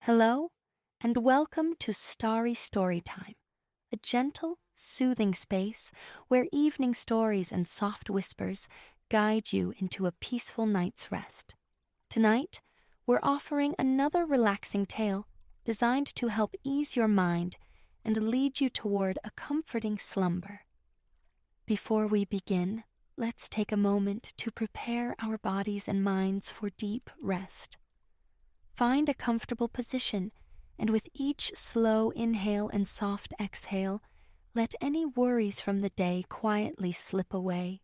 Hello, and welcome to Starry Storytime, a gentle, soothing space where evening stories and soft whispers guide you into a peaceful night's rest. Tonight, we're offering another relaxing tale designed to help ease your mind and lead you toward a comforting slumber. Before we begin, let's take a moment to prepare our bodies and minds for deep rest. Find a comfortable position, and with each slow inhale and soft exhale, let any worries from the day quietly slip away.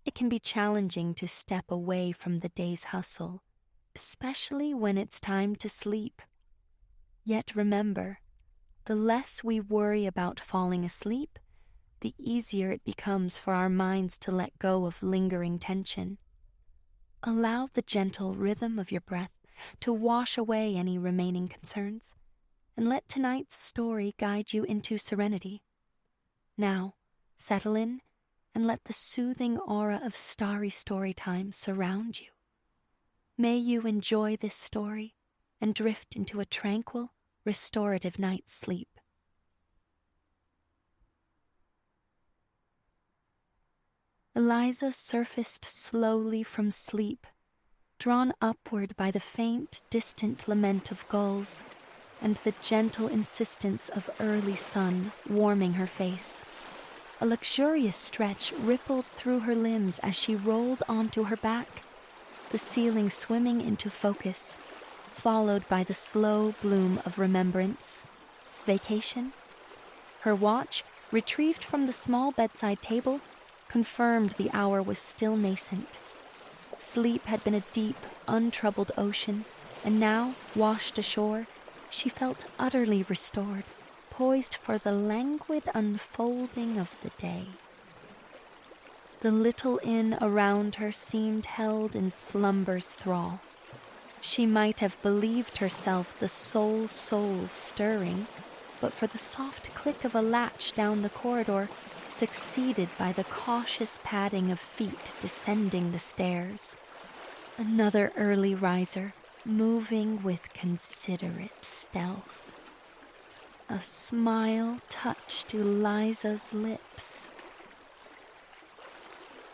It can be challenging to step away from the day's hustle, especially when it's time to sleep. Yet remember, the less we worry about falling asleep, the easier it becomes for our minds to let go of lingering tension. Allow the gentle rhythm of your breath to wash away any remaining concerns, and let tonight's story guide you into serenity. Now, settle in and let the soothing aura of Starry Storytime surround you. May you enjoy this story and drift into a tranquil, restorative night's sleep. Eliza surfaced slowly from sleep, drawn upward by the faint, distant lament of gulls and the gentle insistence of early sun warming her face. A luxurious stretch rippled through her limbs as she rolled onto her back, the ceiling swimming into focus, followed by the slow bloom of remembrance. Vacation? Her watch, retrieved from the small bedside table, confirmed the hour was still nascent. Sleep had been a deep, untroubled ocean, and now, washed ashore, she felt utterly restored, poised for the languid unfolding of the day. The little inn around her seemed held in slumber's thrall. She might have believed herself the sole soul stirring, but for the soft click of a latch down the corridor, succeeded by the cautious padding of feet descending the stairs. Another early riser, moving with considerate stealth. A smile touched Eliza's lips.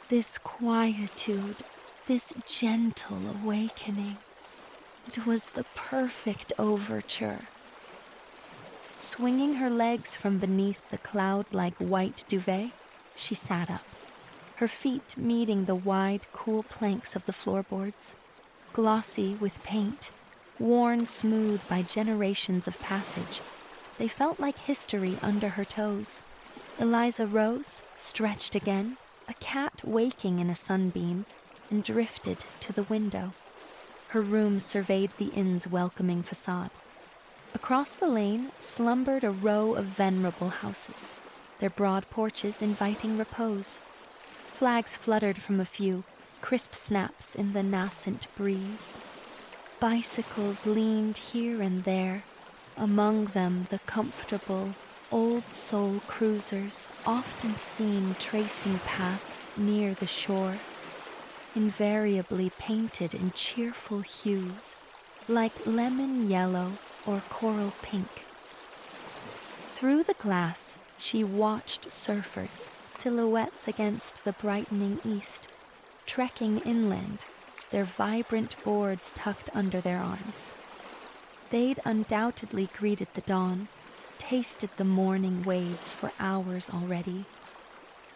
This quietude, this gentle awakening, it was the perfect overture. Swinging her legs from beneath the cloud-like white duvet, she sat up, her feet meeting the wide, cool planks of the floorboards, glossy with paint, worn smooth by generations of passage. They felt like history under her toes. Eliza rose, stretched again, a cat waking in a sunbeam, and drifted to the window. Her room surveyed the inn's welcoming facade. Across the lane slumbered a row of venerable houses, their broad porches inviting repose. Flags fluttered from a few, crisp snaps in the nascent breeze. Bicycles leaned here and there, among them the comfortable, old-soul cruisers often seen tracing paths near the shore, invariably painted in cheerful hues, like lemon yellow or coral pink. Through the glass, she watched surfers, silhouettes against the brightening east, trekking inland, their vibrant boards tucked under their arms. They'd undoubtedly greeted the dawn, tasted the morning waves for hours already.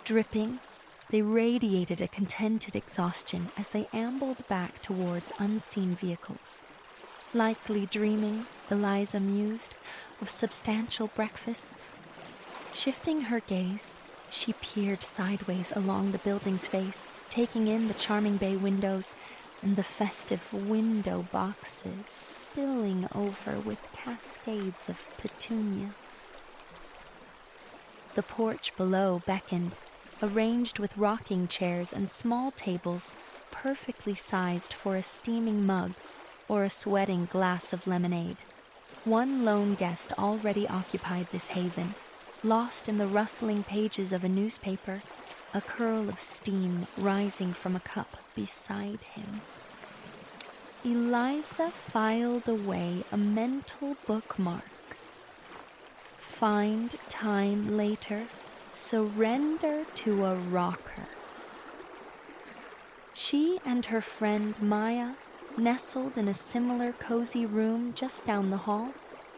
Dripping, they radiated a contented exhaustion as they ambled back towards unseen vehicles. Likely dreaming, Eliza mused, of substantial breakfasts. Shifting her gaze, she peered sideways along the building's face, taking in the charming bay windows and the festive window boxes spilling over with cascades of petunias. The porch below beckoned, arranged with rocking chairs and small tables perfectly sized for a steaming mug or a sweating glass of lemonade. One lone guest already occupied this haven, lost in the rustling pages of a newspaper, a curl of steam rising from a cup beside him. Eliza filed away a mental bookmark. Find time later, surrender to a rocker. She and her friend Maya, nestled in a similar cozy room just down the hall,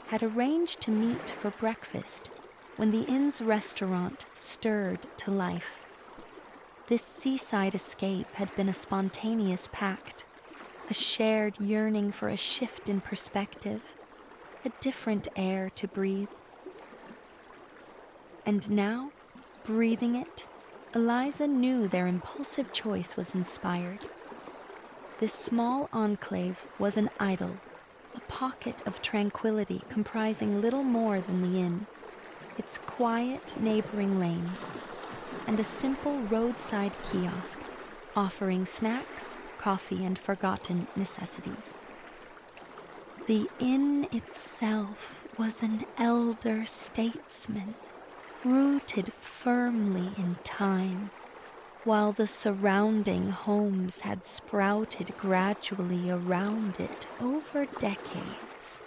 had arranged to meet for breakfast when the inn's restaurant stirred to life. This seaside escape had been a spontaneous pact, a shared yearning for a shift in perspective, a different air to breathe. And now, breathing it, Eliza knew their impulsive choice was inspired. This small enclave was an idyll, a pocket of tranquility comprising little more than the inn, its quiet neighboring lanes, and a simple roadside kiosk offering snacks, coffee, and forgotten necessities. The inn itself was an elder statesman, rooted firmly in time, while the surrounding homes had sprouted gradually around it over decades.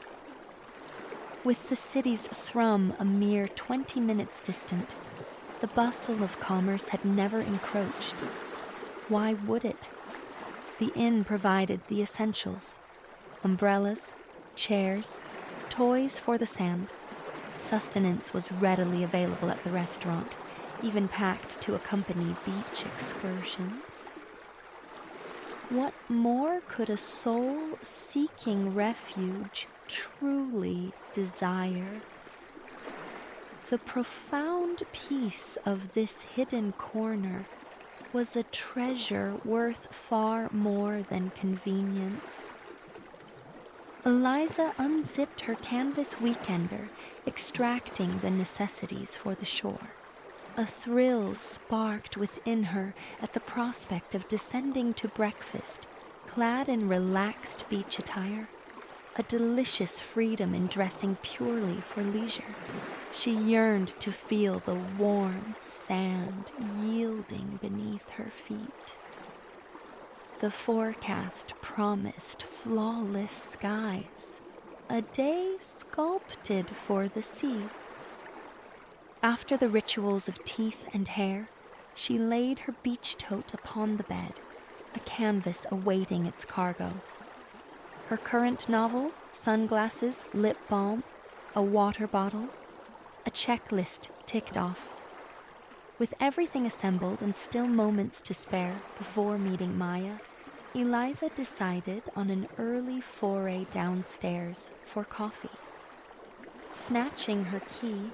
With the city's thrum a mere 20 minutes distant, the bustle of commerce had never encroached. Why would it? The inn provided the essentials: umbrellas, chairs, toys for the sand. Sustenance was readily available at the restaurant, even packed to accompany beach excursions. What more could a soul seeking refuge truly desire? The profound peace of this hidden corner was a treasure worth far more than convenience. Eliza unzipped her canvas weekender, extracting the necessities for the shore. A thrill sparked within her at the prospect of descending to breakfast, clad in relaxed beach attire, a delicious freedom in dressing purely for leisure. She yearned to feel the warm sand yielding beneath her feet. The forecast promised flawless skies, a day sculpted for the sea. After the rituals of teeth and hair, she laid her beach tote upon the bed, a canvas awaiting its cargo. Her current novel, sunglasses, lip balm, a water bottle, a checklist ticked off. With everything assembled and still moments to spare before meeting Maya, Eliza decided on an early foray downstairs for coffee. Snatching her key,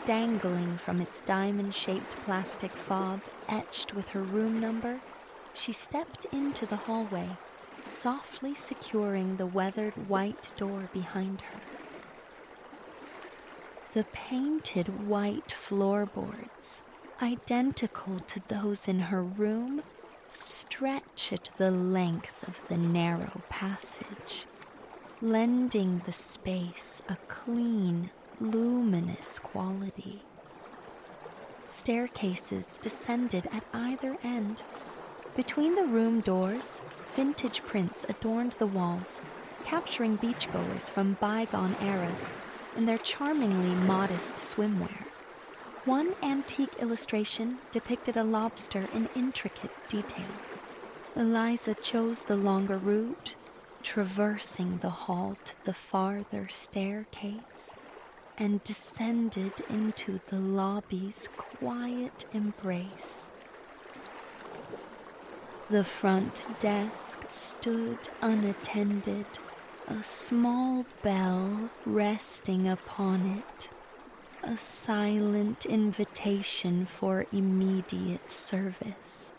dangling from its diamond-shaped plastic fob etched with her room number, she stepped into the hallway, softly securing the weathered white door behind her. The painted white floorboards, identical to those in her room, stretched the length of the narrow passage, lending the space a clean, luminous quality. Staircases descended at either end. Between the room doors, vintage prints adorned the walls, capturing beachgoers from bygone eras in their charmingly modest swimwear. One antique illustration depicted a lobster in intricate detail. Eliza chose the longer route, traversing the hall to the farther staircase, and descended into the lobby's quiet embrace. The front desk stood unattended, a small bell resting upon it, a silent invitation for immediate service.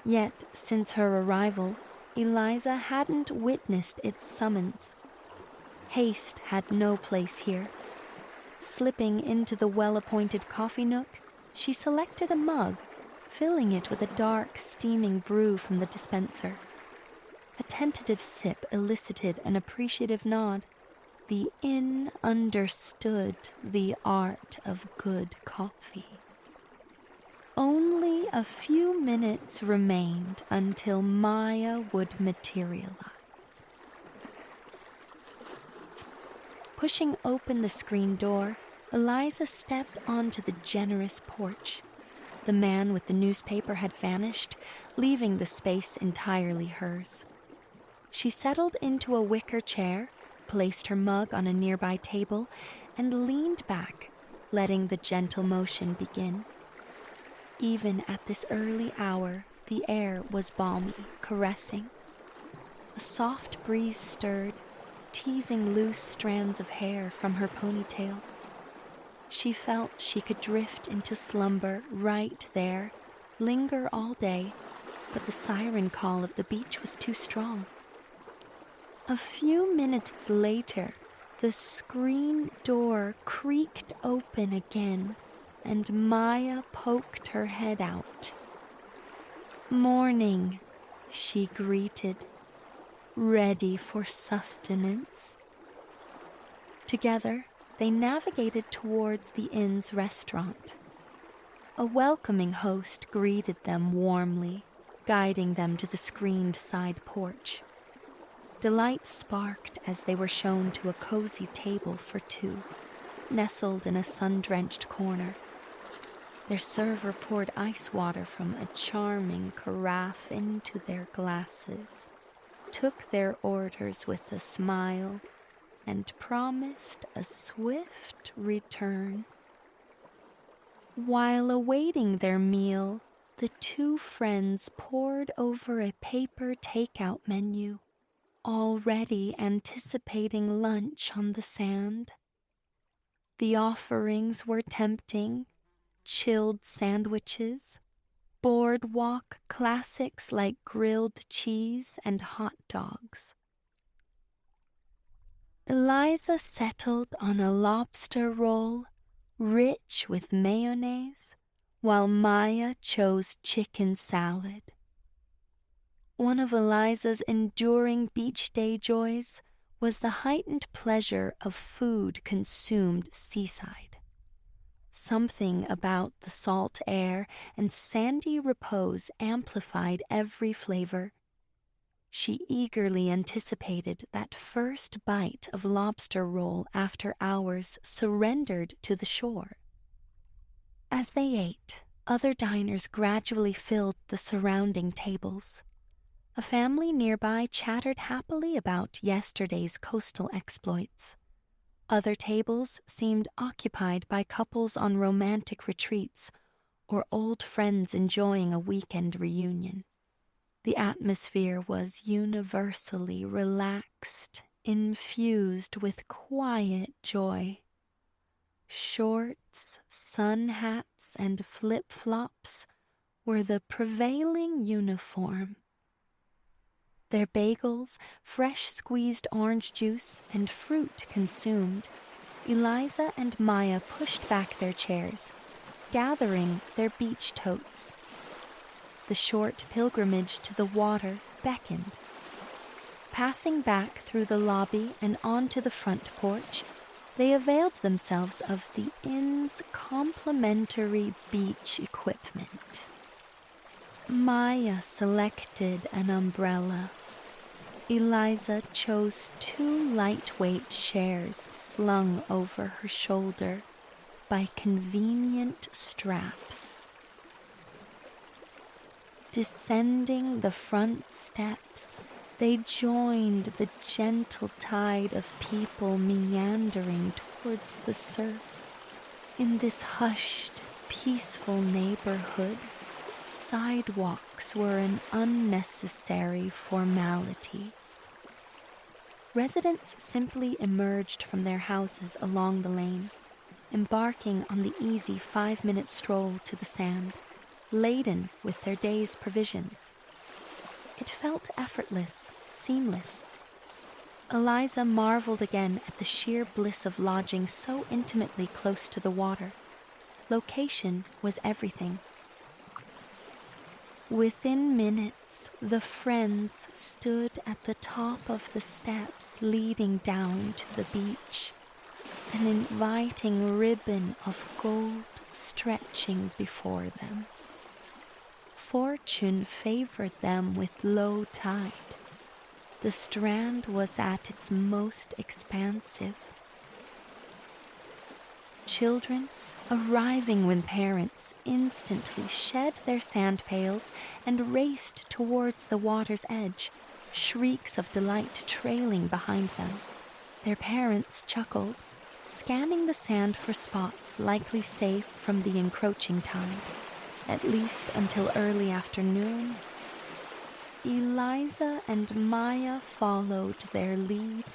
Yet, since her arrival, Eliza hadn't witnessed its summons. Haste had no place here. Slipping into the well-appointed coffee nook, she selected a mug, filling it with a dark, steaming brew from the dispenser. A tentative sip elicited an appreciative nod. The inn understood the art of good coffee. Only a few minutes remained until Maya would materialize. Pushing open the screen door, Eliza stepped onto the generous porch. The man with the newspaper had vanished, leaving the space entirely hers. She settled into a wicker chair, placed her mug on a nearby table, and leaned back, letting the gentle motion begin. Even at this early hour, the air was balmy, caressing. A soft breeze stirred, teasing loose strands of hair from her ponytail. She felt she could drift into slumber right there, linger all day, but the siren call of the beach was too strong. A few minutes later, the screen door creaked open again, and Maya poked her head out. "Morning," she greeted, ready for sustenance. Together, they navigated towards the inn's restaurant. A welcoming host greeted them warmly, guiding them to the screened side porch. Delight sparked as they were shown to a cozy table for two, nestled in a sun-drenched corner. Their server poured ice water from a charming carafe into their glasses, took their orders with a smile, and promised a swift return. While awaiting their meal, the two friends pored over a paper takeout menu, already anticipating lunch on the sand. The offerings were tempting: chilled sandwiches, boardwalk classics like grilled cheese and hot dogs. Eliza settled on a lobster roll, rich with mayonnaise, while Maya chose chicken salad. One of Eliza's enduring beach day joys was the heightened pleasure of food consumed seaside. Something about the salt air and sandy repose amplified every flavor. She eagerly anticipated that first bite of lobster roll after hours surrendered to the shore. As they ate, other diners gradually filled the surrounding tables. A family nearby chattered happily about yesterday's coastal exploits. Other tables seemed occupied by couples on romantic retreats or old friends enjoying a weekend reunion. The atmosphere was universally relaxed, infused with quiet joy. Shorts, sun hats, and flip-flops were the prevailing uniform. Their bagels, fresh squeezed orange juice, and fruit consumed, Eliza and Maya pushed back their chairs, gathering their beach totes. The short pilgrimage to the water beckoned. Passing back through the lobby and onto the front porch, they availed themselves of the inn's complimentary beach equipment. Maya selected an umbrella. Eliza chose two lightweight chairs slung over her shoulder by convenient straps. Descending the front steps, they joined the gentle tide of people meandering towards the surf. In this hushed, peaceful neighborhood, sidewalks were an unnecessary formality. Residents simply emerged from their houses along the lane, embarking on the easy 5-minute stroll to the sand, laden with their day's provisions. It felt effortless, seamless. Eliza marveled again at the sheer bliss of lodging so intimately close to the water. Location was everything. Within minutes, the friends stood at the top of the steps leading down to the beach, an inviting ribbon of gold stretching before them. Fortune favored them with low tide. The strand was at its most expansive, Children, arriving when parents, instantly shed their sand pails and raced towards the water's edge, shrieks of delight trailing behind them. Their parents chuckled, scanning the sand for spots likely safe from the encroaching tide, at least until early afternoon. Eliza and Maya followed their lead,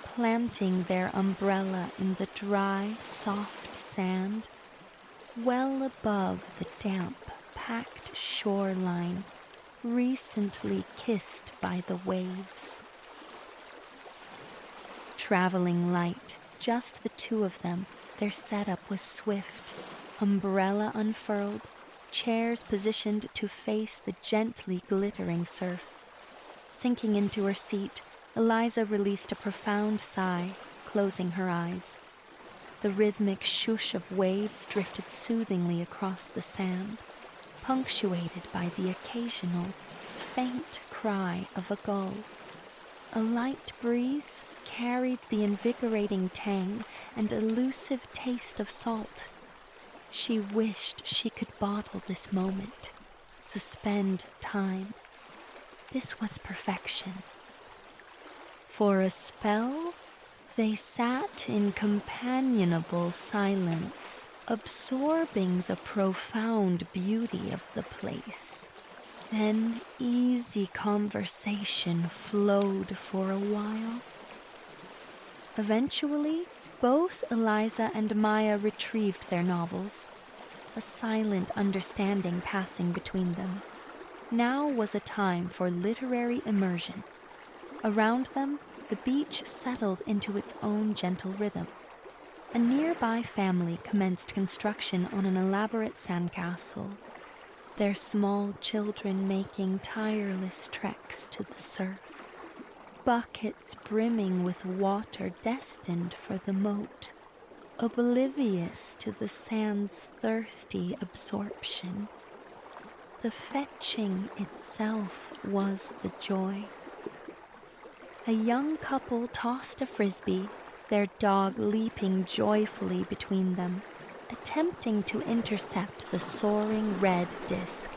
planting their umbrella in the dry, soft sand, well above the damp, packed shoreline, recently kissed by the waves. Traveling light, just the two of them, their setup was swift, umbrella unfurled, chairs positioned to face the gently glittering surf. Sinking into her seat, Eliza released a profound sigh, closing her eyes. The rhythmic swoosh of waves drifted soothingly across the sand, punctuated by the occasional, faint cry of a gull. A light breeze carried the invigorating tang and elusive taste of salt. She wished she could bottle this moment, suspend time. This was perfection. For a spell, they sat in companionable silence, absorbing the profound beauty of the place. Then easy conversation flowed for a while. Eventually, both Eliza and Maya retrieved their novels, a silent understanding passing between them. Now was a time for literary immersion. Around them, the beach settled into its own gentle rhythm. A nearby family commenced construction on an elaborate sandcastle, their small children making tireless treks to the surf, buckets brimming with water destined for the moat, oblivious to the sand's thirsty absorption. The fetching itself was the joy. A young couple tossed a frisbee, their dog leaping joyfully between them, attempting to intercept the soaring red disc.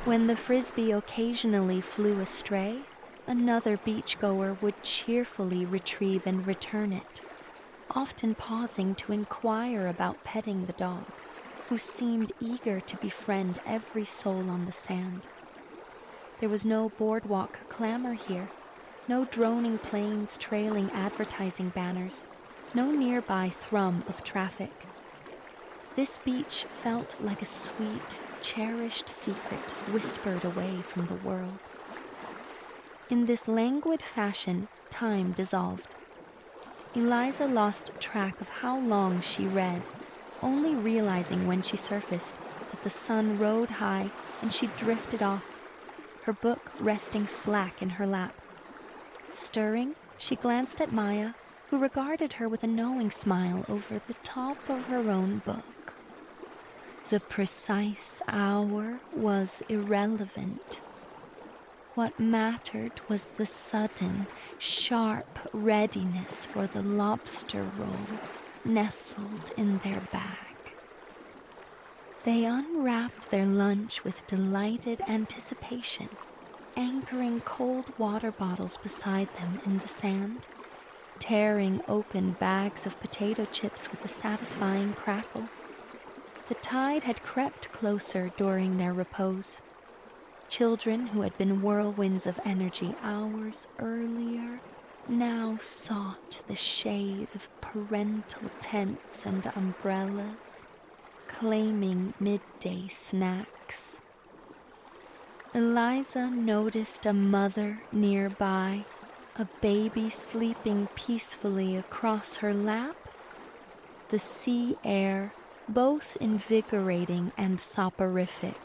When the frisbee occasionally flew astray, another beachgoer would cheerfully retrieve and return it, often pausing to inquire about petting the dog, who seemed eager to befriend every soul on the sand. There was no boardwalk clamor here, no droning planes trailing advertising banners, no nearby thrum of traffic. This beach felt like a sweet, cherished secret whispered away from the world. In this languid fashion, time dissolved. Eliza lost track of how long she read, only realizing when she surfaced that the sun rode high and she drifted off, her book resting slack in her lap. Stirring, she glanced at Maya, who regarded her with a knowing smile over the top of her own book. The precise hour was irrelevant. What mattered was the sudden, sharp readiness for the lobster roll nestled in their bag. They unwrapped their lunch with delighted anticipation, anchoring cold water bottles beside them in the sand, tearing open bags of potato chips with a satisfying crackle. The tide had crept closer during their repose. Children who had been whirlwinds of energy hours earlier now sought the shade of parental tents and umbrellas, claiming midday snacks. Eliza noticed a mother nearby, a baby sleeping peacefully across her lap. The sea air, both invigorating and soporific.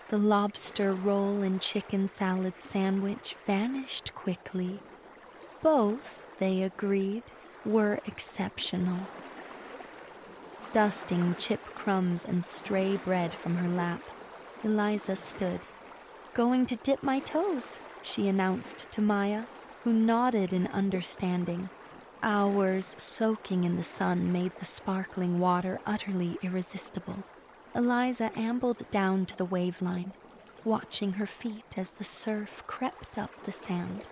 The lobster roll and chicken salad sandwich vanished quickly. Both, they agreed, were exceptional. Dusting chip crumbs and stray bread from her lap, Eliza stood. "Going to dip my toes," she announced to Maya, who nodded in understanding. Hours soaking in the sun made the sparkling water utterly irresistible. Eliza ambled down to the waveline, watching her feet as the surf crept up the sand,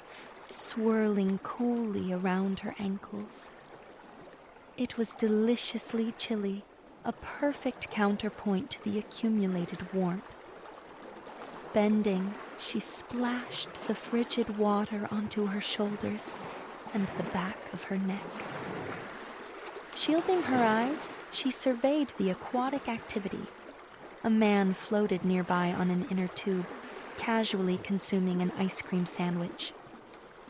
swirling coolly around her ankles. It was deliciously chilly, a perfect counterpoint to the accumulated warmth. Bending, she splashed the frigid water onto her shoulders and the back of her neck. Shielding her eyes, she surveyed the aquatic activity. A man floated nearby on an inner tube, casually consuming an ice cream sandwich.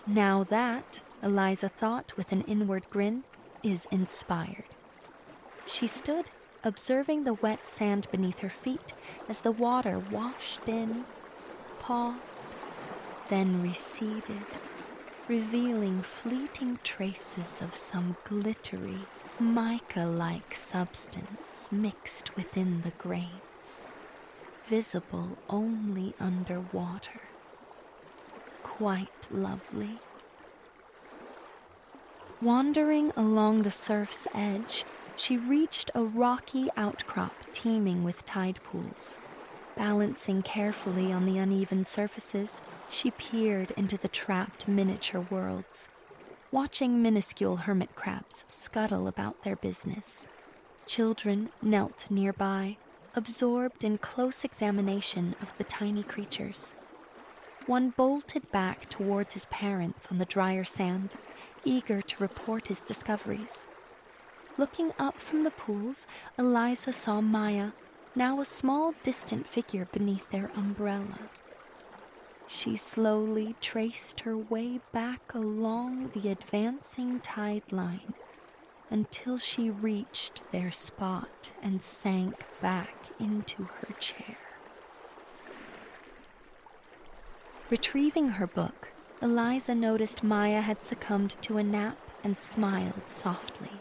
Now that, Eliza thought with an inward grin, is inspired. She stood, observing the wet sand beneath her feet as the water washed in, paused, then receded, revealing fleeting traces of some glittery, mica-like substance mixed within the grains, visible only underwater. Quite lovely. Wandering along the surf's edge, she reached a rocky outcrop teeming with tide pools. Balancing carefully on the uneven surfaces, she peered into the trapped miniature worlds, watching minuscule hermit crabs scuttle about their business. Children knelt nearby, absorbed in close examination of the tiny creatures. One bolted back towards his parents on the drier sand, eager to report his discoveries. Looking up from the pools, Eliza saw Maya, now a small distant figure beneath their umbrella. She slowly traced her way back along the advancing tide line until she reached their spot and sank back into her chair. Retrieving her book, Eliza noticed Maya had succumbed to a nap and smiled softly.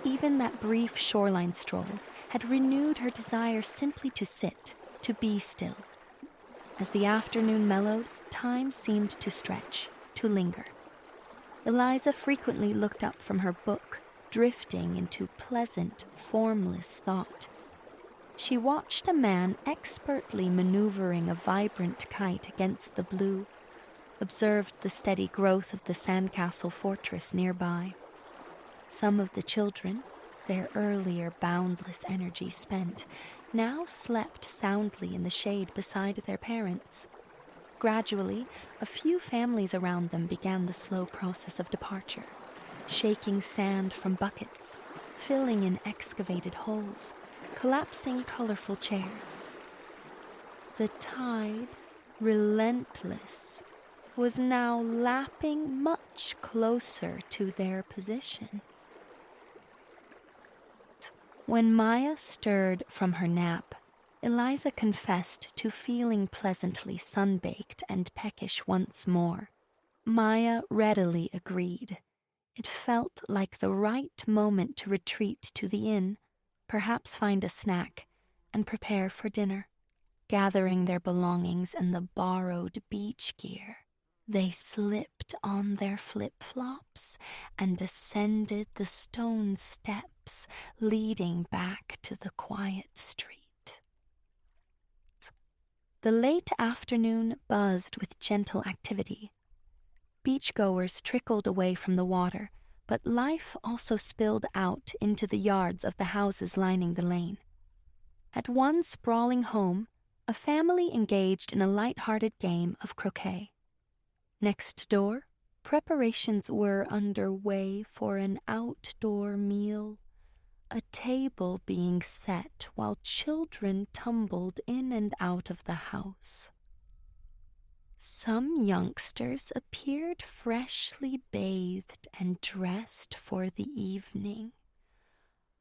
Even that brief shoreline stroll had renewed her desire simply to sit, to be still. As the afternoon mellowed, time seemed to stretch, to linger. Eliza frequently looked up from her book, drifting into pleasant, formless thought. She watched a man expertly maneuvering a vibrant kite against the blue, observed the steady growth of the sandcastle fortress nearby. Some of the children, their earlier boundless energy spent, now slept soundly in the shade beside their parents. Gradually, a few families around them began the slow process of departure, shaking sand from buckets, filling in excavated holes, collapsing colorful chairs. The tide, relentless, was now lapping much closer to their position. When Maya stirred from her nap, Eliza confessed to feeling pleasantly sunbaked and peckish once more. Maya readily agreed. It felt like the right moment to retreat to the inn, perhaps find a snack, and prepare for dinner. Gathering their belongings and the borrowed beach gear, they slipped on their flip-flops and ascended the stone steps leading back to the quiet street. The late afternoon buzzed with gentle activity. Beachgoers trickled away from the water, but life also spilled out into the yards of the houses lining the lane. At one sprawling home, a family engaged in a light-hearted game of croquet. Next door, preparations were underway for an outdoor meal, a table being set while children tumbled in and out of the house. Some youngsters appeared freshly bathed and dressed for the evening.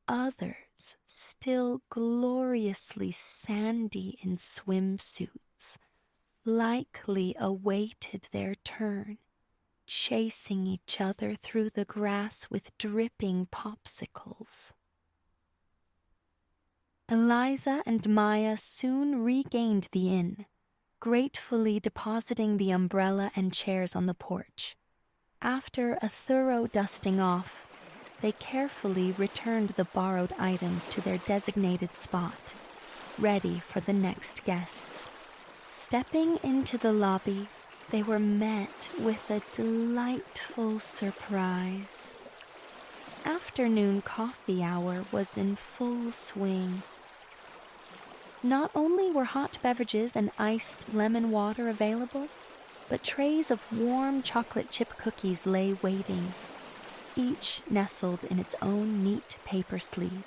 Others, still gloriously sandy in swimsuits, likely awaited their turn, chasing each other through the grass with dripping popsicles. Eliza and Maya soon regained the inn, gratefully depositing the umbrella and chairs on the porch. After a thorough dusting off, they carefully returned the borrowed items to their designated spot, ready for the next guests. Stepping into the lobby, they were met with a delightful surprise. Afternoon coffee hour was in full swing. Not only were hot beverages and iced lemon water available, but trays of warm chocolate chip cookies lay waiting, each nestled in its own neat paper sleeve.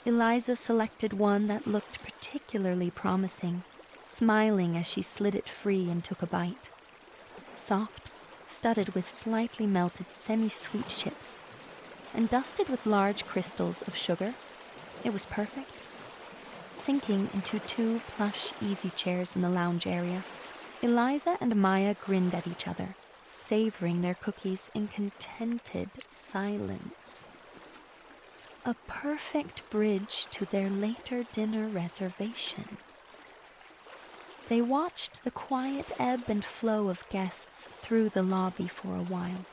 Eliza selected one that looked particularly promising, smiling as she slid it free and took a bite. Soft, studded with slightly melted semi-sweet chips, and dusted with large crystals of sugar, it was perfect. Sinking into 2 plush easy chairs in the lounge area, Eliza and Maya grinned at each other, savoring their cookies in contented silence. A perfect bridge to their later dinner reservation. They watched the quiet ebb and flow of guests through the lobby for a while.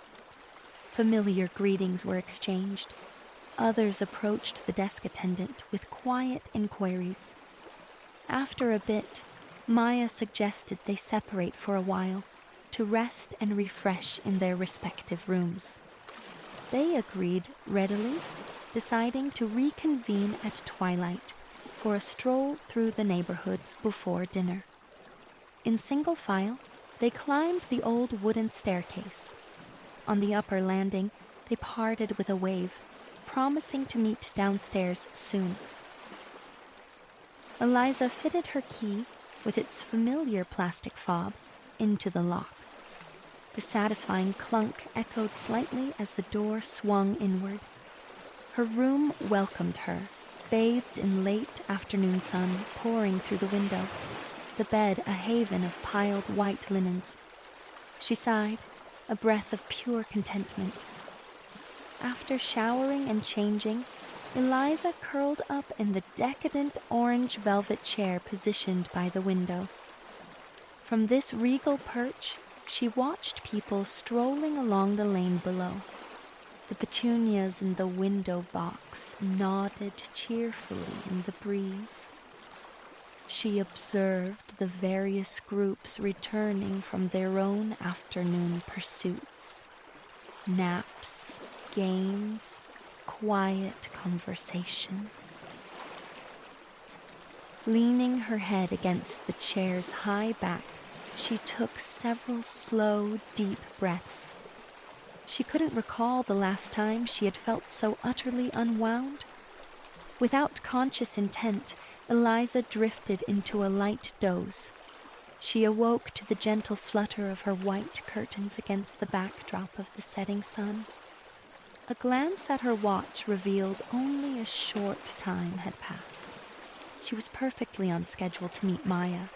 Familiar greetings were exchanged. Others approached the desk attendant with quiet inquiries. After a bit, Maya suggested they separate for a while to rest and refresh in their respective rooms. They agreed readily, deciding to reconvene at twilight for a stroll through the neighborhood before dinner. In single file, they climbed the old wooden staircase. On the upper landing, they parted with a wave, promising to meet downstairs soon. Eliza fitted her key, with its familiar plastic fob, into the lock. The satisfying clunk echoed slightly as the door swung inward. Her room welcomed her, bathed in late afternoon sun pouring through the window, the bed a haven of piled white linens. She sighed, a breath of pure contentment. After showering and changing, Eliza curled up in the decadent orange velvet chair positioned by the window. From this regal perch, she watched people strolling along the lane below. The petunias in the window box nodded cheerfully in the breeze. She observed the various groups returning from their own afternoon pursuits. Naps, games, quiet conversations. Leaning her head against the chair's high back, she took several slow, deep breaths. She couldn't recall the last time she had felt so utterly unwound. Without conscious intent, Eliza drifted into a light doze. She awoke to the gentle flutter of her white curtains against the backdrop of the setting sun. A glance at her watch revealed only a short time had passed. She was perfectly on schedule to meet Maya.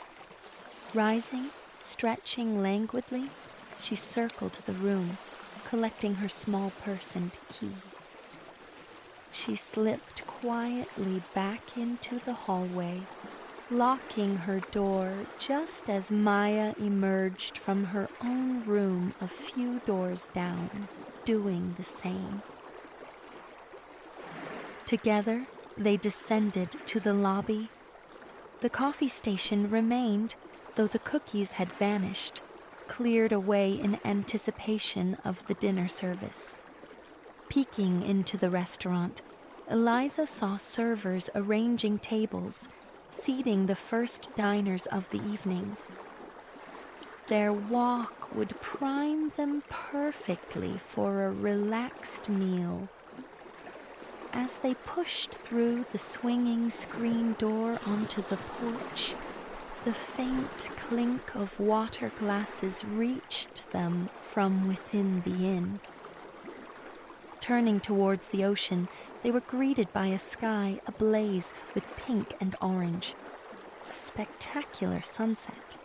Rising, stretching languidly, she circled the room, collecting her small purse and key. She slipped quietly back into the hallway, locking her door just as Maya emerged from her own room a few doors down, doing the same. Together, they descended to the lobby. The coffee station remained, though the cookies had vanished, cleared away in anticipation of the dinner service. Peeking into the restaurant, Eliza saw servers arranging tables, seating the first diners of the evening. Their walk would prime them perfectly for a relaxed meal. As they pushed through the swinging screen door onto the porch, the faint clink of water glasses reached them from within the inn. Turning towards the ocean, they were greeted by a sky ablaze with pink and orange. A spectacular sunset.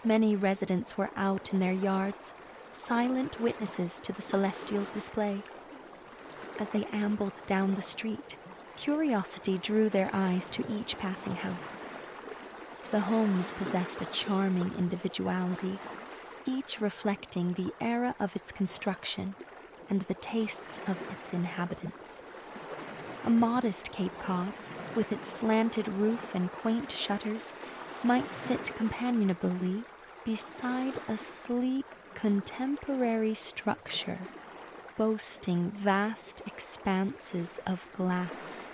Many residents were out in their yards, silent witnesses to the celestial display. As they ambled down the street, curiosity drew their eyes to each passing house. The homes possessed a charming individuality, each reflecting the era of its construction and the tastes of its inhabitants. A modest Cape Cod, with its slanted roof and quaint shutters, might sit companionably beside a sleek, contemporary structure boasting vast expanses of glass.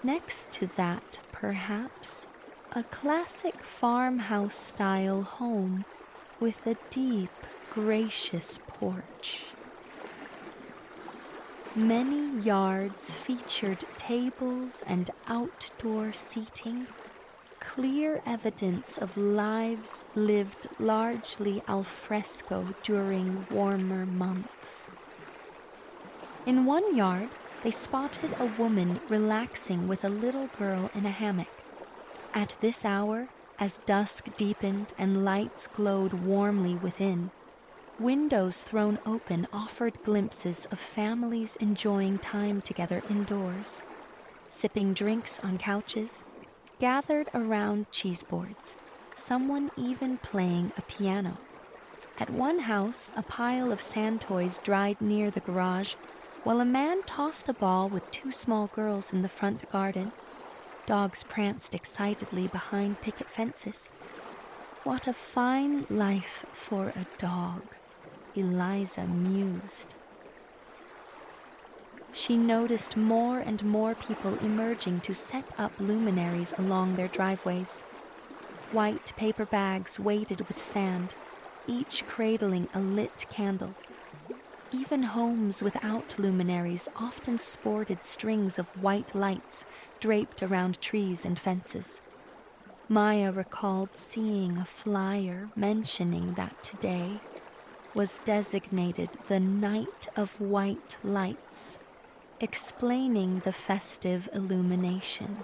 Next to that, perhaps, a classic farmhouse-style home with a deep, gracious porch. Many yards featured tables and outdoor seating, clear evidence of lives lived largely al fresco during warmer months. In one yard, they spotted a woman relaxing with a little girl in a hammock. At this hour, as dusk deepened and lights glowed warmly within, windows thrown open offered glimpses of families enjoying time together indoors, sipping drinks on couches, gathered around cheeseboards, someone even playing a piano. At one house, a pile of sand toys dried near the garage, while a man tossed a ball with two small girls in the front garden. Dogs pranced excitedly behind picket fences. What a fine life for a dog, Eliza mused. She noticed more and more people emerging to set up luminaries along their driveways. White paper bags weighted with sand, each cradling a lit candle. Even homes without luminaries often sported strings of white lights draped around trees and fences. Maya recalled seeing a flyer mentioning that today was designated the Night of White Lights, explaining the festive illumination.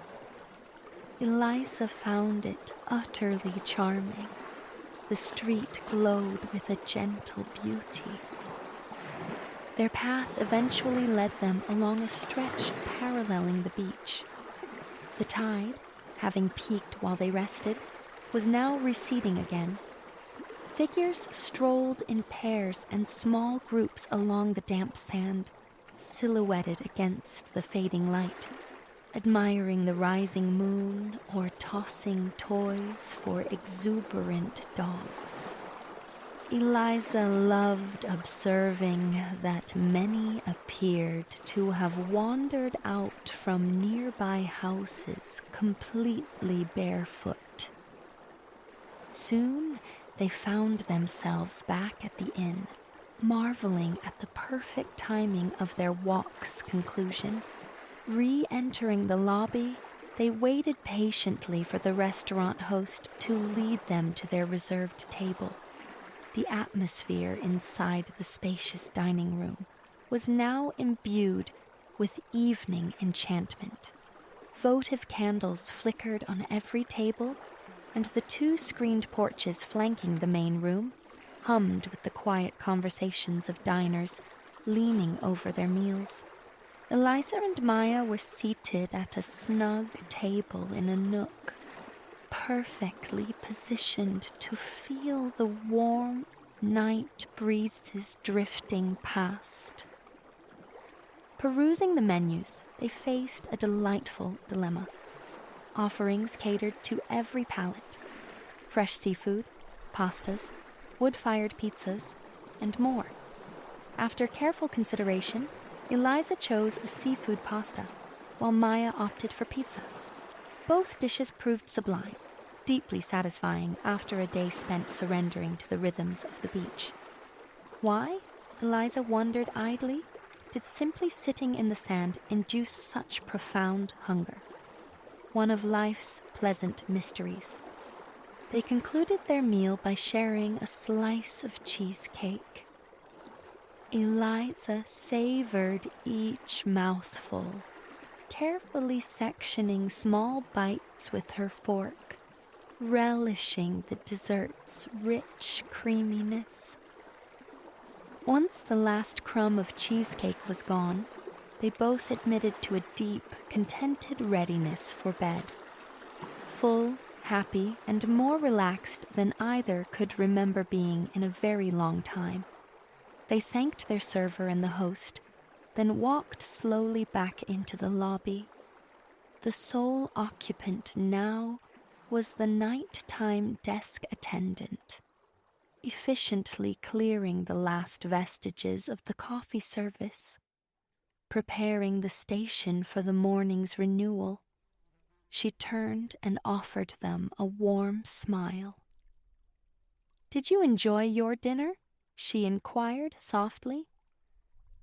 Eliza found it utterly charming. The street glowed with a gentle beauty. Their path eventually led them along a stretch paralleling the beach. The tide, having peaked while they rested, was now receding again. Figures strolled in pairs and small groups along the damp sand, silhouetted against the fading light, admiring the rising moon or tossing toys for exuberant dogs. Eliza loved observing that many appeared to have wandered out from nearby houses completely barefoot. Soon they found themselves back at the inn, marveling at the perfect timing of their walk's conclusion. Re-entering the lobby, they waited patiently for the restaurant host to lead them to their reserved table. The atmosphere inside the spacious dining room was now imbued with evening enchantment. Votive candles flickered on every table, and the two screened porches flanking the main room hummed with the quiet conversations of diners leaning over their meals. Eliza and Maya were seated at a snug table in a nook, perfectly positioned to feel the warm night breezes drifting past. Perusing the menus, they faced a delightful dilemma. Offerings catered to every palate: fresh seafood, pastas, wood-fired pizzas, and more. After careful consideration, Eliza chose a seafood pasta, while Maya opted for pizza. Both dishes proved sublime, deeply satisfying after a day spent surrendering to the rhythms of the beach. Why, Eliza wondered idly, did simply sitting in the sand induce such profound hunger? One of life's pleasant mysteries. They concluded their meal by sharing a slice of cheesecake. Eliza savored each mouthful, carefully sectioning small bites with her fork, relishing the dessert's rich creaminess. Once the last crumb of cheesecake was gone, they both admitted to a deep, contented readiness for bed. Full happy and more relaxed than either could remember being in a very long time. They thanked their server and the host, then walked slowly back into the lobby. The sole occupant now was the nighttime desk attendant, efficiently clearing the last vestiges of the coffee service, preparing the station for the morning's renewal. She turned and offered them a warm smile. "Did you enjoy your dinner?" she inquired softly.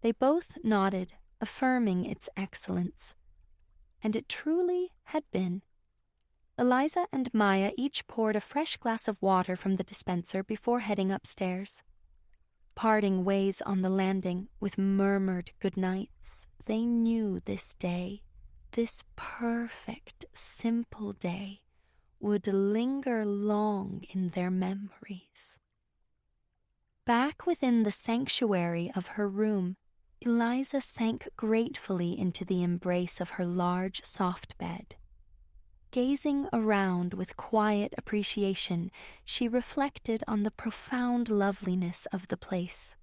They both nodded, affirming its excellence. And it truly had been. Eliza and Maya each poured a fresh glass of water from the dispenser before heading upstairs. Parting ways on the landing with murmured goodnights, they knew this day, this perfect, simple day, would linger long in their memories. Back within the sanctuary of her room, Eliza sank gratefully into the embrace of her large, soft bed. Gazing around with quiet appreciation, she reflected on the profound loveliness of the place.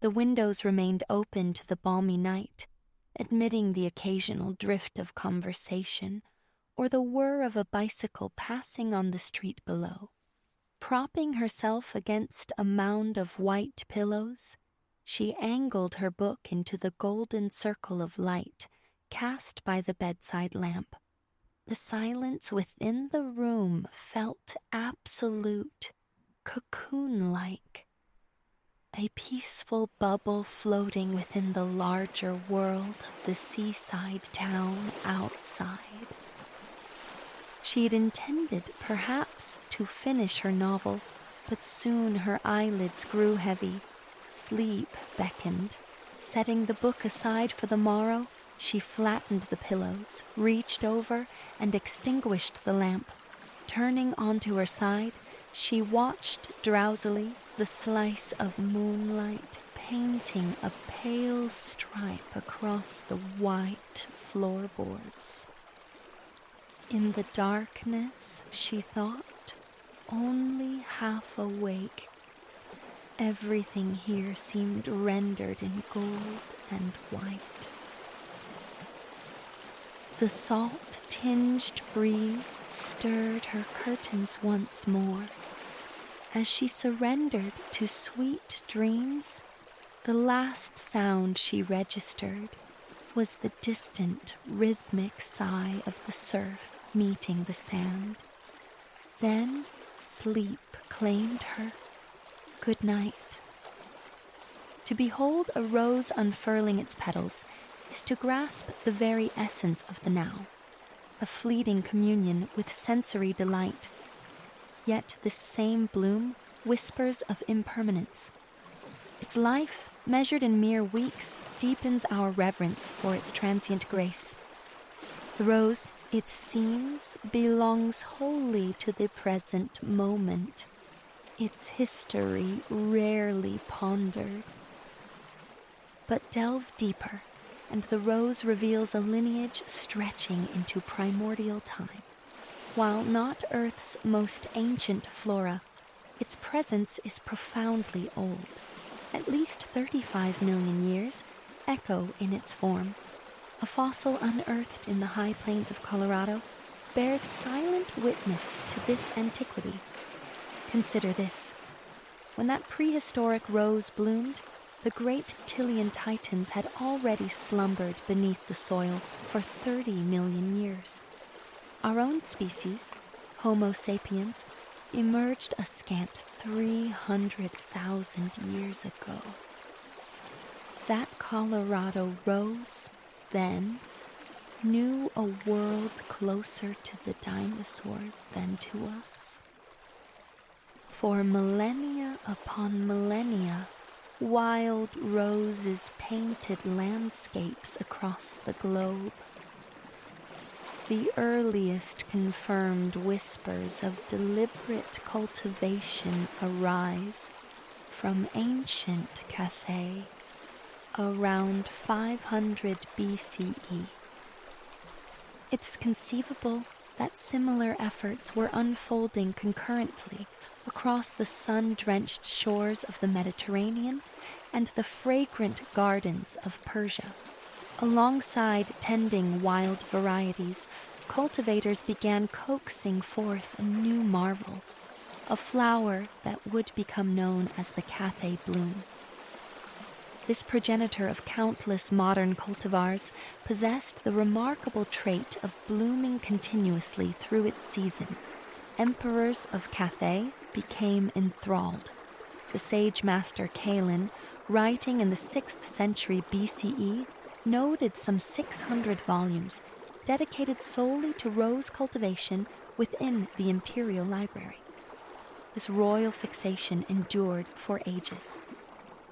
The windows remained open to the balmy night, admitting the occasional drift of conversation or the whir of a bicycle passing on the street below. Propping herself against a mound of white pillows, she angled her book into the golden circle of light cast by the bedside lamp. The silence within the room felt absolute, cocoon-like, a peaceful bubble floating within the larger world of the seaside town outside. She had intended, perhaps, to finish her novel, but soon her eyelids grew heavy. Sleep beckoned. Setting the book aside for the morrow, she flattened the pillows, reached over, and extinguished the lamp. Turning onto her side, she watched drowsily the slice of moonlight painting a pale stripe across the white floorboards. In the darkness, she thought, only half awake, everything here seemed rendered in gold and white. The salt-tinged breeze stirred her curtains once more. As she surrendered to sweet dreams, the last sound she registered was the distant, rhythmic sigh of the surf meeting the sand. Then sleep claimed her. Good night. To behold a rose unfurling its petals is to grasp the very essence of the now, a fleeting communion with sensory delight. Yet this same bloom whispers of impermanence. Its life, measured in mere weeks, deepens our reverence for its transient grace. The rose, it seems, belongs wholly to the present moment, its history rarely pondered. But delve deeper, and the rose reveals a lineage stretching into primordial time. While not Earth's most ancient flora, its presence is profoundly old. At least 35 million years, echo in its form. A fossil unearthed in the high plains of Colorado bears silent witness to this antiquity. Consider this. When that prehistoric rose bloomed, the great Tilian titans had already slumbered beneath the soil for 30 million years. Our own species, Homo sapiens, emerged a scant 300,000 years ago. That Colorado rose, then, knew a world closer to the dinosaurs than to us. For millennia upon millennia, wild roses painted landscapes across the globe. The earliest confirmed whispers of deliberate cultivation arise from ancient Cathay, around 500 BCE. It's conceivable that similar efforts were unfolding concurrently across the sun-drenched shores of the Mediterranean and the fragrant gardens of Persia. Alongside tending wild varieties, cultivators began coaxing forth a new marvel, a flower that would become known as the Cathay bloom. This progenitor of countless modern cultivars possessed the remarkable trait of blooming continuously through its season. Emperors of Cathay became enthralled. The sage master Kalin, writing in the 6th century BCE, noted some 600 volumes dedicated solely to rose cultivation within the imperial library. This royal fixation endured for ages.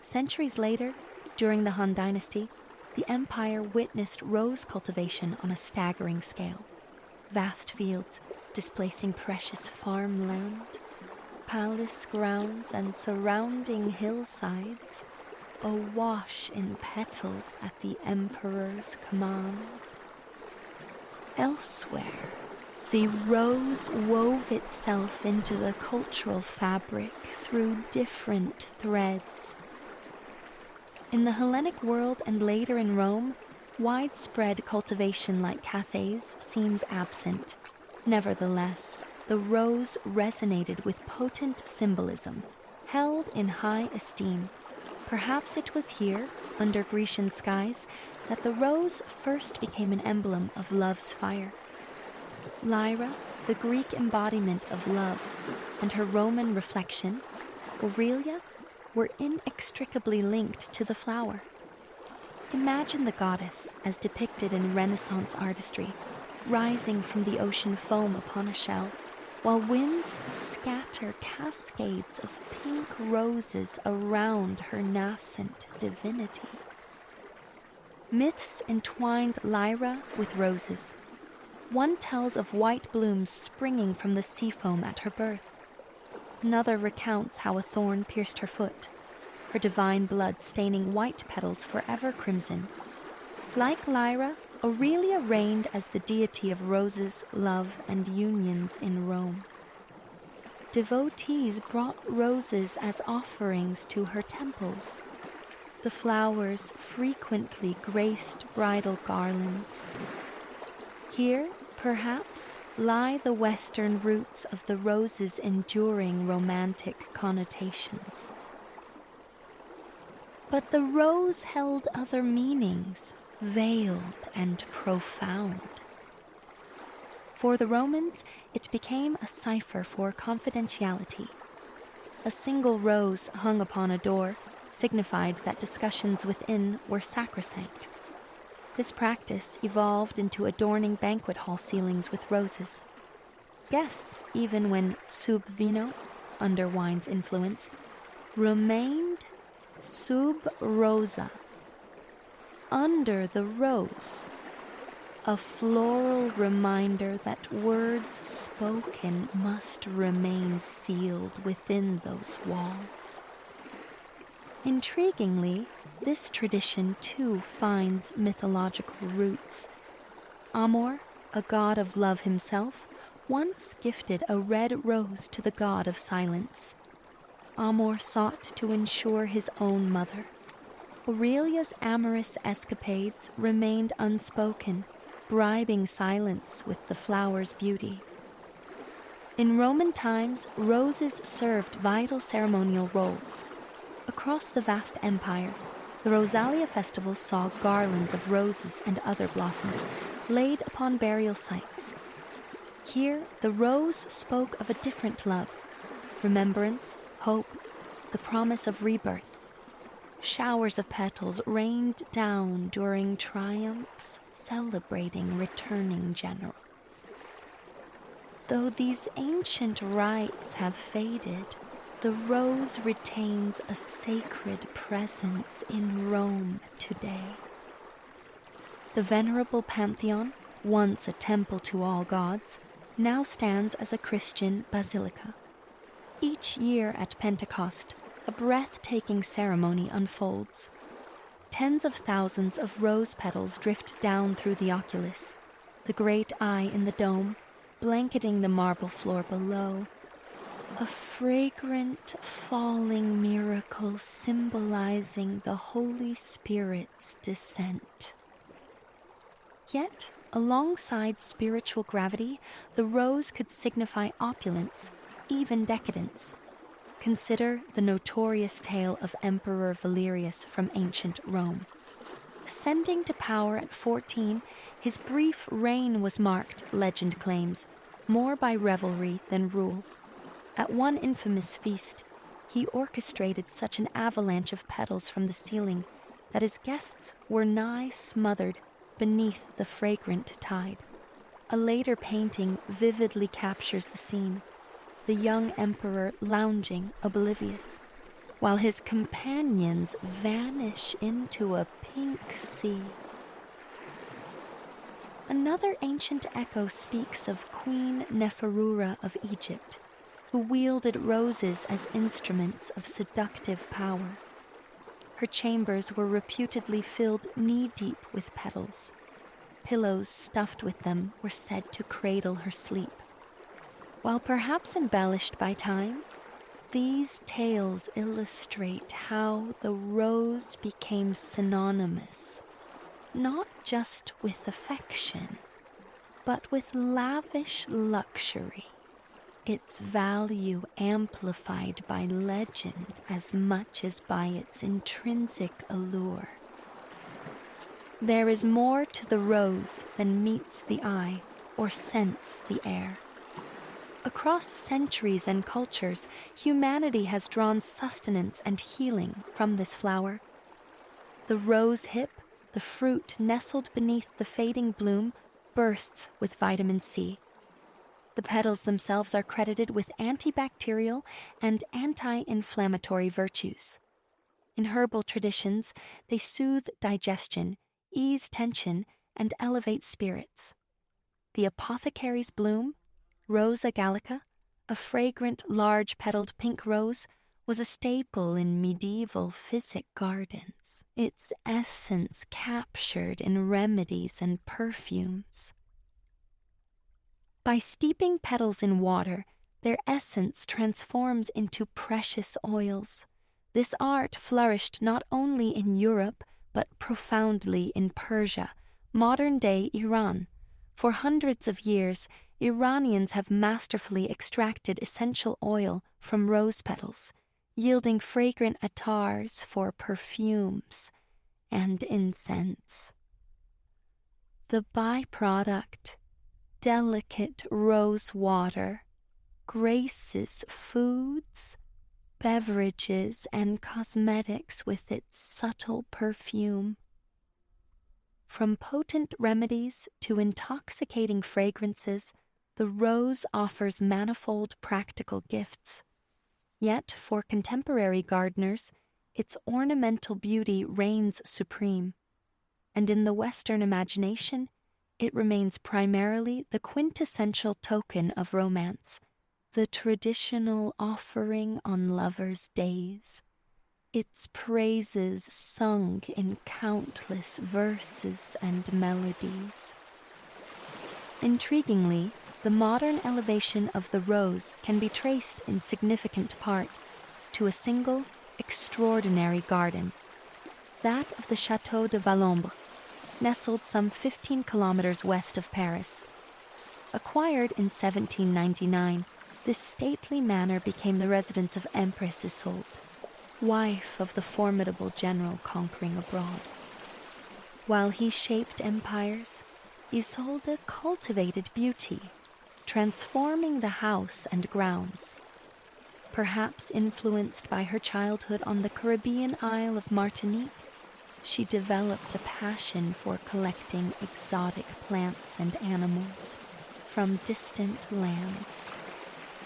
Centuries later, during the Han Dynasty, the empire witnessed rose cultivation on a staggering scale. Vast fields displacing precious farmland, palace grounds and surrounding hillsides, awash in petals at the emperor's command. Elsewhere, the rose wove itself into the cultural fabric through different threads. In the Hellenic world and later in Rome, widespread cultivation like Cathay's seems absent. Nevertheless, the rose resonated with potent symbolism, held in high esteem. Perhaps it was here, under Grecian skies, that the rose first became an emblem of love's fire. Lyra, the Greek embodiment of love, and her Roman reflection, Aurelia, were inextricably linked to the flower. Imagine the goddess as depicted in Renaissance artistry, rising from the ocean foam upon a shell, while winds scatter cascades of pink roses around her nascent divinity. Myths entwined Lyra with roses. One tells of white blooms springing from the sea foam at her birth. Another recounts how a thorn pierced her foot, her divine blood staining white petals forever crimson. Like Lyra, Aurelia reigned as the deity of roses, love, and unions in Rome. Devotees brought roses as offerings to her temples. The flowers frequently graced bridal garlands. Here, perhaps, lie the Western roots of the rose's enduring romantic connotations. But the rose held other meanings, veiled and profound. For the Romans, it became a cipher for confidentiality. A single rose hung upon a door signified that discussions within were sacrosanct. This practice evolved into adorning banquet hall ceilings with roses. Guests, even when sub vino, under wine's influence, remained sub rosa, under the rose, a floral reminder that words spoken must remain sealed within those walls. Intriguingly, this tradition too finds mythological roots. Amor, a god of love himself, once gifted a red rose to the god of silence. Amor sought to ensure his own mother. Aurelia's amorous escapades remained unspoken, bribing silence with the flower's beauty. In Roman times, roses served vital ceremonial roles. Across the vast empire, the Rosalia festival saw garlands of roses and other blossoms laid upon burial sites. Here, the rose spoke of a different love, remembrance, hope, the promise of rebirth. Showers of petals rained down during triumphs celebrating returning generals. Though these ancient rites have faded, the rose retains a sacred presence in Rome today. The venerable Pantheon, once a temple to all gods, now stands as a Christian basilica. Each year at Pentecost, a breathtaking ceremony unfolds. Tens of thousands of rose petals drift down through the oculus, the great eye in the dome, blanketing the marble floor below, a fragrant falling miracle symbolizing the Holy Spirit's descent. Yet, alongside spiritual gravity, the rose could signify opulence, even decadence. Consider the notorious tale of Emperor Valerius from ancient Rome. Ascending to power at 14, his brief reign was marked, legend claims, more by revelry than rule. At one infamous feast, he orchestrated such an avalanche of petals from the ceiling that his guests were nigh smothered beneath the fragrant tide. A later painting vividly captures the scene, the young emperor lounging oblivious, while his companions vanish into a pink sea. Another ancient echo speaks of Queen Neferura of Egypt, who wielded roses as instruments of seductive power. Her chambers were reputedly filled knee-deep with petals. Pillows stuffed with them were said to cradle her sleep. While perhaps embellished by time, these tales illustrate how the rose became synonymous, not just with affection, but with lavish luxury, its value amplified by legend as much as by its intrinsic allure. There is more to the rose than meets the eye or scents the air. Across centuries and cultures, humanity has drawn sustenance and healing from this flower. The rose hip, the fruit nestled beneath the fading bloom, bursts with vitamin C. The petals themselves are credited with antibacterial and anti-inflammatory virtues. In herbal traditions, they soothe digestion, ease tension, and elevate spirits. The apothecary's bloom, Rosa gallica, a fragrant, large-petaled pink rose, was a staple in medieval Physic gardens, its essence captured in remedies and perfumes. By steeping petals in water, their essence transforms into precious oils. This art flourished not only in Europe, but profoundly in Persia, modern-day Iran. For hundreds of years, Iranians have masterfully extracted essential oil from rose petals, yielding fragrant attars for perfumes and incense. The byproduct, delicate rose water, graces foods, beverages, and cosmetics with its subtle perfume. From potent remedies to intoxicating fragrances, the rose offers manifold practical gifts. Yet, for contemporary gardeners, its ornamental beauty reigns supreme. And in the Western imagination, it remains primarily the quintessential token of romance, the traditional offering on lovers' days. Its praises sung in countless verses and melodies. Intriguingly, the modern elevation of the rose can be traced in significant part to a single, extraordinary garden, that of the Château de Valombre, nestled some 15 kilometers west of Paris. Acquired in 1799, this stately manor became the residence of Empress Isolde, wife of the formidable general conquering abroad. While he shaped empires, Isolde cultivated beauty, transforming the house and grounds. Perhaps influenced by her childhood on the Caribbean isle of Martinique, she developed a passion for collecting exotic plants and animals from distant lands.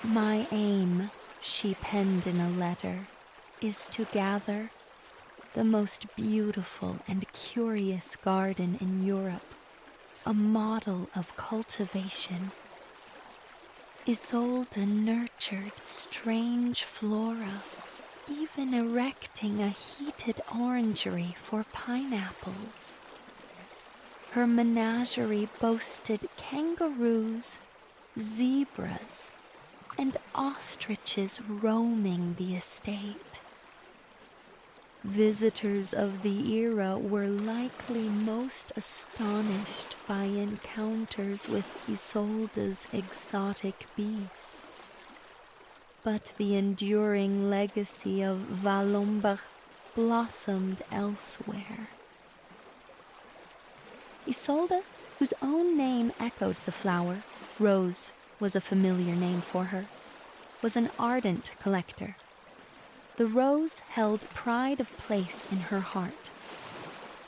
"My aim," she penned in a letter, "is to gather the most beautiful and curious garden in Europe, a model of cultivation." Isolde nurtured strange flora, even erecting a heated orangery for pineapples. Her menagerie boasted kangaroos, zebras, and ostriches roaming the estate. Visitors of the era were likely most astonished by encounters with Isolde's exotic beasts. But the enduring legacy of Valomba blossomed elsewhere. Isolde, whose own name echoed the flower, Rose was a familiar name for her, was an ardent collector. The rose held pride of place in her heart.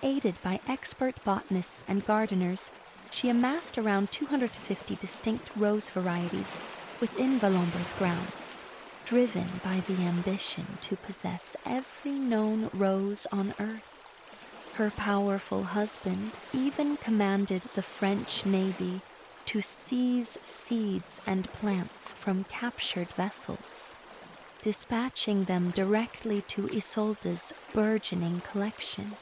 Aided by expert botanists and gardeners, she amassed around 250 distinct rose varieties within Valomba's grounds, driven by the ambition to possess every known rose on earth. Her powerful husband even commanded the French Navy to seize seeds and plants from captured vessels, dispatching them directly to Isolde's burgeoning collection.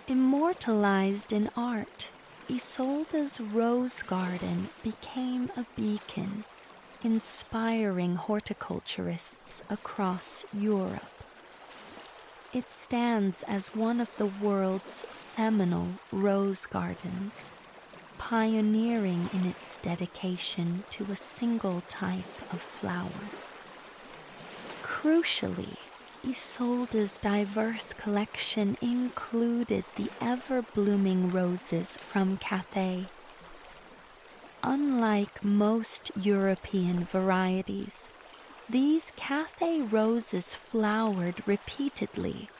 Immortalized in art, Isolde's rose garden became a beacon, inspiring horticulturists across Europe. It stands as one of the world's seminal rose gardens, pioneering in its dedication to a single type of flower. Crucially, Isolde's diverse collection included the ever-blooming roses from Cathay. Unlike most European varieties, these Cathay roses flowered repeatedly,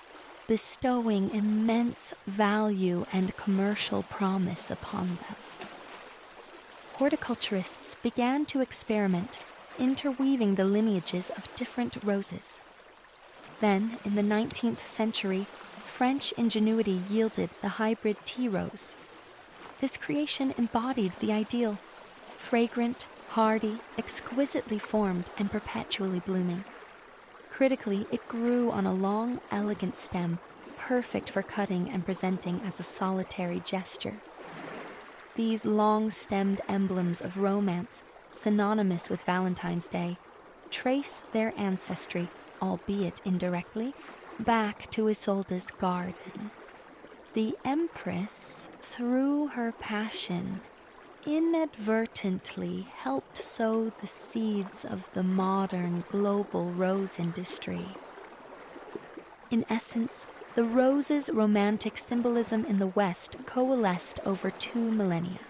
bestowing immense value and commercial promise upon them. Horticulturists began to experiment, interweaving the lineages of different roses. Then, in the 19th century, French ingenuity yielded the hybrid tea rose. This creation embodied the ideal: fragrant, hardy, exquisitely formed, and perpetually blooming. Critically, it grew on a long, elegant stem, perfect for cutting and presenting as a solitary gesture. These long-stemmed emblems of romance, synonymous with Valentine's Day, trace their ancestry, albeit indirectly, back to Isolde's garden. The Empress, through her passion, inadvertently helped sow the seeds of the modern global rose industry. In essence, the rose's romantic symbolism in the West coalesced over 2 millennia.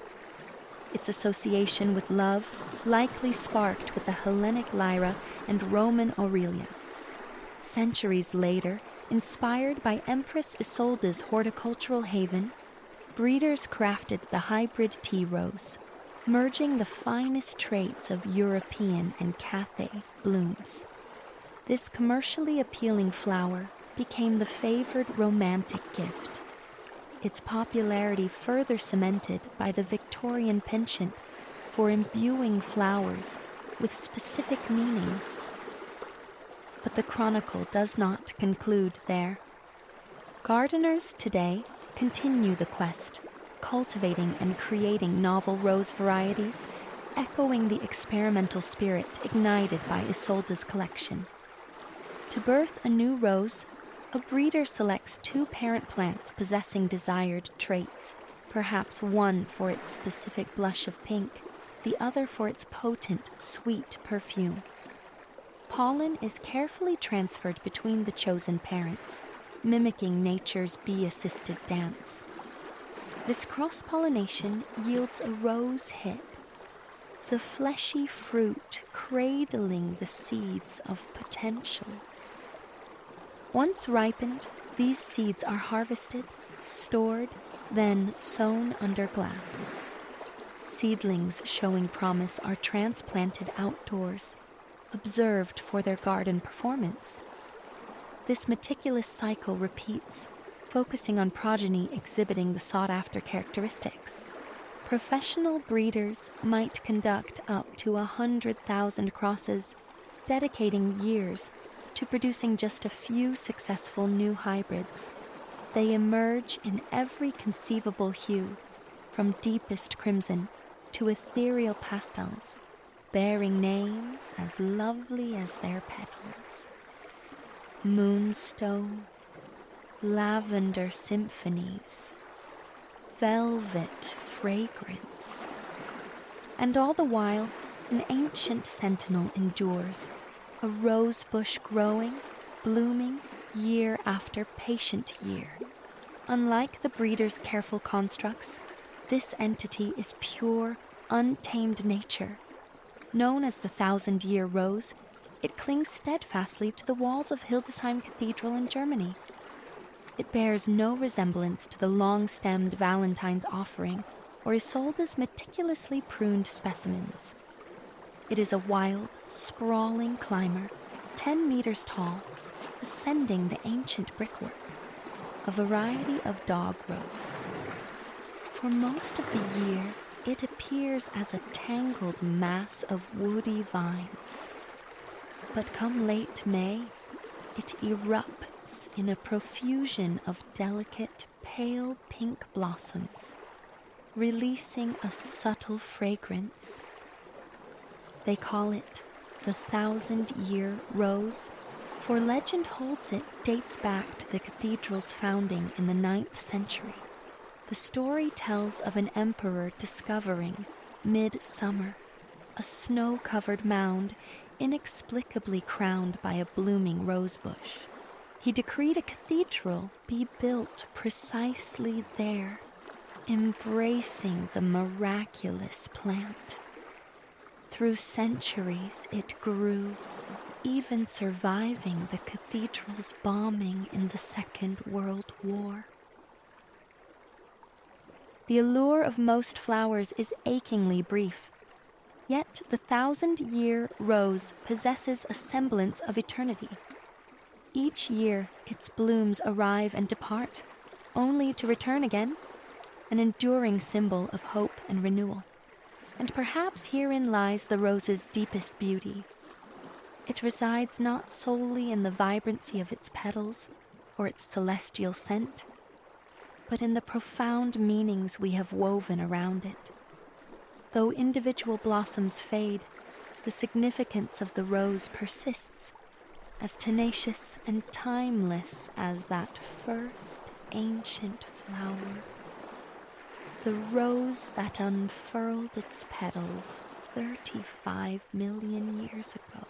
Its association with love likely sparked with the Hellenic Lyra and Roman Aurelia. Centuries later, inspired by Empress Isolde's horticultural haven, breeders crafted the hybrid tea rose, merging the finest traits of European and Cathay blooms. This commercially appealing flower became the favored romantic gift, its popularity further cemented by the Victorian penchant for imbuing flowers with specific meanings. But the chronicle does not conclude there. Gardeners today continue the quest, cultivating and creating novel rose varieties, echoing the experimental spirit ignited by Isolde's collection. To birth a new rose, a breeder selects 2 parent plants possessing desired traits, perhaps one for its specific blush of pink, the other for its potent, sweet perfume. Pollen is carefully transferred between the chosen parents, mimicking nature's bee-assisted dance. This cross-pollination yields a rose hip, the fleshy fruit cradling the seeds of potential. Once ripened, these seeds are harvested, stored, then sown under glass. Seedlings showing promise are transplanted outdoors, observed for their garden performance. This meticulous cycle repeats, focusing on progeny exhibiting the sought-after characteristics. Professional breeders might conduct up to 100,000 crosses, dedicating years to producing just a few successful new hybrids. They emerge in every conceivable hue, from deepest crimson to ethereal pastels, bearing names as lovely as their petals. Moonstone, lavender symphonies, velvet fragrance. And all the while, an ancient sentinel endures, a rose bush growing, blooming, year after patient year. Unlike the breeder's careful constructs, this entity is pure, untamed nature. Known as the 1,000-year rose, it clings steadfastly to the walls of Hildesheim Cathedral in Germany. It bears no resemblance to the long-stemmed Valentine's offering or is sold as meticulously pruned specimens. It is a wild, sprawling climber, 10 meters tall, ascending the ancient brickwork, a variety of dog rose. For most of the year, it appears as a tangled mass of woody vines. But come late May, it erupts in a profusion of delicate, pale pink blossoms, releasing a subtle fragrance. They call it the 1,000-year rose, for legend holds it dates back to the cathedral's founding in the 9th century. The story tells of an emperor discovering, mid-summer, a snow-covered mound inexplicably crowned by a blooming rosebush. He decreed a cathedral be built precisely there, embracing the miraculous plant. Through centuries it grew, even surviving the cathedral's bombing in the Second World War. The allure of most flowers is achingly brief, yet the 1,000-year rose possesses a semblance of eternity. Each year its blooms arrive and depart, only to return again, an enduring symbol of hope and renewal. And perhaps herein lies the rose's deepest beauty. It resides not solely in the vibrancy of its petals or its celestial scent, but in the profound meanings we have woven around it. Though individual blossoms fade, the significance of the rose persists, as tenacious and timeless as that first ancient flower. The rose that unfurled its petals 35 million years ago.